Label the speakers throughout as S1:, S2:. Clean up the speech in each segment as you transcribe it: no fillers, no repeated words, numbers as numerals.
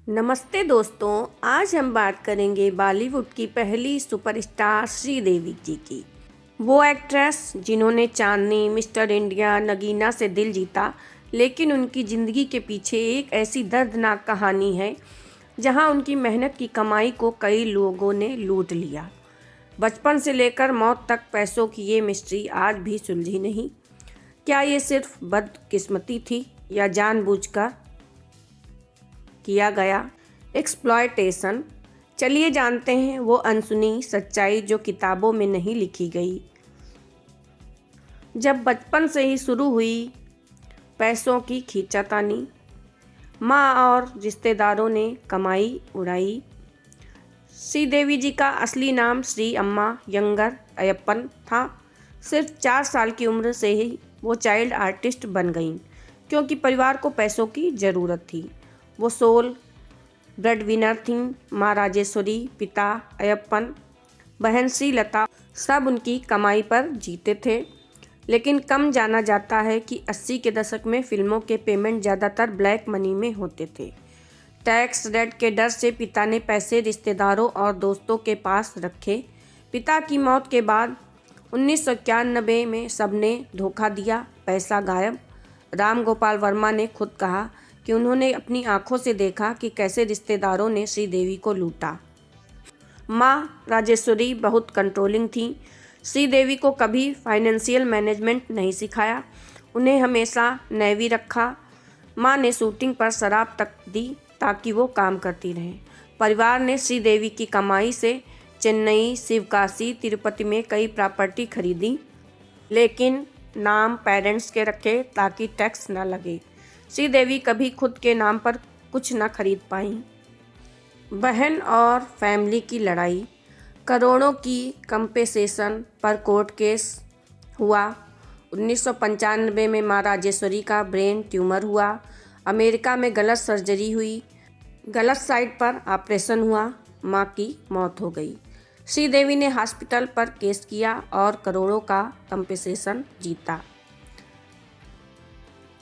S1: नमस्ते दोस्तों, आज हम बात करेंगे बॉलीवुड की पहली सुपरस्टार श्रीदेवी जी की। वो एक्ट्रेस जिन्होंने चांदनी, मिस्टर इंडिया, नगीना से दिल जीता, लेकिन उनकी ज़िंदगी के पीछे एक ऐसी दर्दनाक कहानी है जहां उनकी मेहनत की कमाई को कई लोगों ने लूट लिया। बचपन से लेकर मौत तक पैसों की ये मिस्ट्री आज भी सुलझी नहीं। क्या ये सिर्फ बदकिस्मती थी या जानबूझकर किया गया एक्सप्लॉयटेशन? चलिए जानते हैं वो अनसुनी सच्चाई जो किताबों में नहीं लिखी गई। जब बचपन से ही शुरू हुई पैसों की खींचातानी, माँ और रिश्तेदारों ने कमाई उड़ाई। श्रीदेवी जी का असली नाम श्री अम्मा यंगर अयप्पन था। सिर्फ 4 साल की उम्र से ही वो चाइल्ड आर्टिस्ट बन गईं, क्योंकि परिवार को पैसों की ज़रूरत थी। वो सोल ब्रेडविनर थीं। माँ राजेश्वरी, पिता अयप्पन, बहन श्रीलता सब उनकी कमाई पर जीते थे। लेकिन कम जाना जाता है कि 80 के दशक में फिल्मों के पेमेंट ज़्यादातर ब्लैक मनी में होते थे। टैक्स रेट के डर से पिता ने पैसे रिश्तेदारों और दोस्तों के पास रखे। पिता की मौत के बाद 1991 में सबने धोखा दिया, पैसा गायब। राम गोपाल वर्मा ने खुद कहा कि उन्होंने अपनी आंखों से देखा कि कैसे रिश्तेदारों ने श्रीदेवी को लूटा। माँ राजेश्वरी बहुत कंट्रोलिंग थी। श्रीदेवी को कभी फाइनेंशियल मैनेजमेंट नहीं सिखाया, उन्हें हमेशा नेवी रखा। माँ ने शूटिंग पर शराब तक दी ताकि वो काम करती रहें। परिवार ने श्रीदेवी की कमाई से चेन्नई, शिवकाशी, तिरुपति में कई प्रॉपर्टी खरीदी, लेकिन नाम पेरेंट्स के रखे ताकि टैक्स न लगे। श्रीदेवी कभी खुद के नाम पर कुछ न खरीद पाई। बहन और फैमिली की लड़ाई, करोड़ों की कंपेसेशन पर कोर्ट केस हुआ। 1995 में माँ राजेश्वरी का ब्रेन ट्यूमर हुआ। अमेरिका में गलत सर्जरी हुई, गलत साइट पर ऑपरेशन हुआ, माँ की मौत हो गई। श्रीदेवी ने हॉस्पिटल पर केस किया और करोड़ों का कंपेसेशन जीता।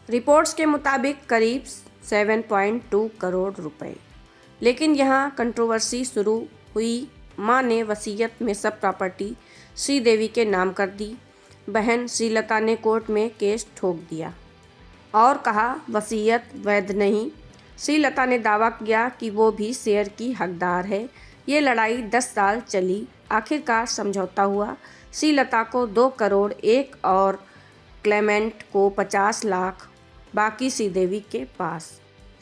S1: रिपोर्ट्स के मुताबिक करीब 7.2 करोड़ रुपए। लेकिन यहाँ कंट्रोवर्सी शुरू हुई। माँ ने वसीयत में सब प्रॉपर्टी श्रीदेवी के नाम कर दी। बहन श्रीलता ने कोर्ट में केस ठोक दिया और कहा वसीयत वैध नहीं। श्रीलता ने दावा किया कि वो भी शेयर की हकदार है। ये लड़ाई 10 साल चली। आखिरकार समझौता हुआ। श्रीलता को 2 करोड़ एक और क्लेमेंट को 50 लाख, बाकी श्रीदेवी के पास।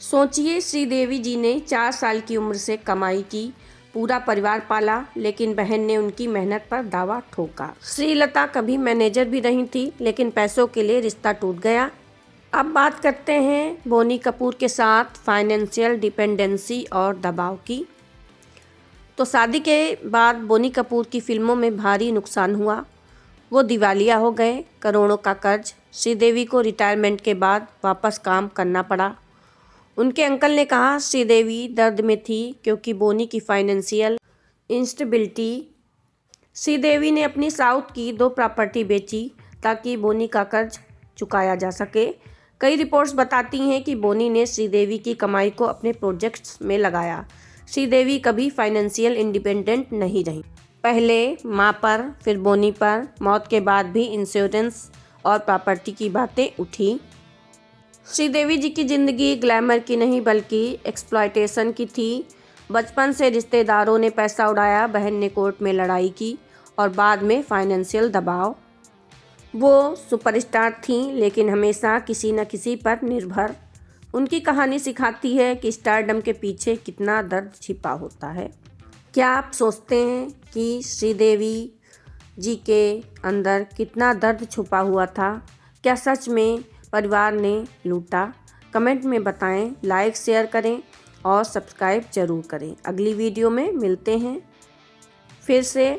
S1: सोचिए, श्रीदेवी जी ने 4 साल की उम्र से कमाई की, पूरा परिवार पाला, लेकिन बहन ने उनकी मेहनत पर दावा ठोका। श्रीलता कभी मैनेजर भी नहीं थी, लेकिन पैसों के लिए रिश्ता टूट गया। अब बात करते हैं बोनी कपूर के साथ फाइनेंशियल डिपेंडेंसी और दबाव की। तो शादी के बाद बोनी कपूर की फिल्मों में भारी नुकसान हुआ। वो दिवालिया हो गए। करोड़ों का कर्ज। श्रीदेवी को रिटायरमेंट के बाद वापस काम करना पड़ा। उनके अंकल ने कहा श्रीदेवी दर्द में थी क्योंकि बोनी की फाइनेंशियल इंस्टेबिलिटी। श्रीदेवी ने अपनी साउथ की 2 प्रॉपर्टी बेची ताकि बोनी का कर्ज चुकाया जा सके। कई रिपोर्ट्स बताती हैं कि बोनी ने श्रीदेवी की कमाई को अपने प्रोजेक्ट्स में लगाया। श्रीदेवी कभी फाइनेंशियल इंडिपेंडेंट नहीं रही। पहले माँ पर, फिर बोनी पर। मौत के बाद भी इंश्योरेंस और प्रॉपर्टी की बातें उठी। श्रीदेवी जी की ज़िंदगी ग्लैमर की नहीं बल्कि एक्सप्लॉयटेशन की थी। बचपन से रिश्तेदारों ने पैसा उड़ाया, बहन ने कोर्ट में लड़ाई की और बाद में फाइनेंशियल दबाव। वो सुपरस्टार थीं, लेकिन हमेशा किसी न किसी पर निर्भर। उनकी कहानी सिखाती है कि स्टारडम के पीछे कितना दर्द छिपा होता है। क्या आप सोचते हैं कि श्रीदेवी जी के अंदर कितना दर्द छुपा हुआ था? क्या सच में परिवार ने लूटा? कमेंट में बताएं, लाइक शेयर करें और सब्सक्राइब ज़रूर करें। अगली वीडियो में मिलते हैं फिर से।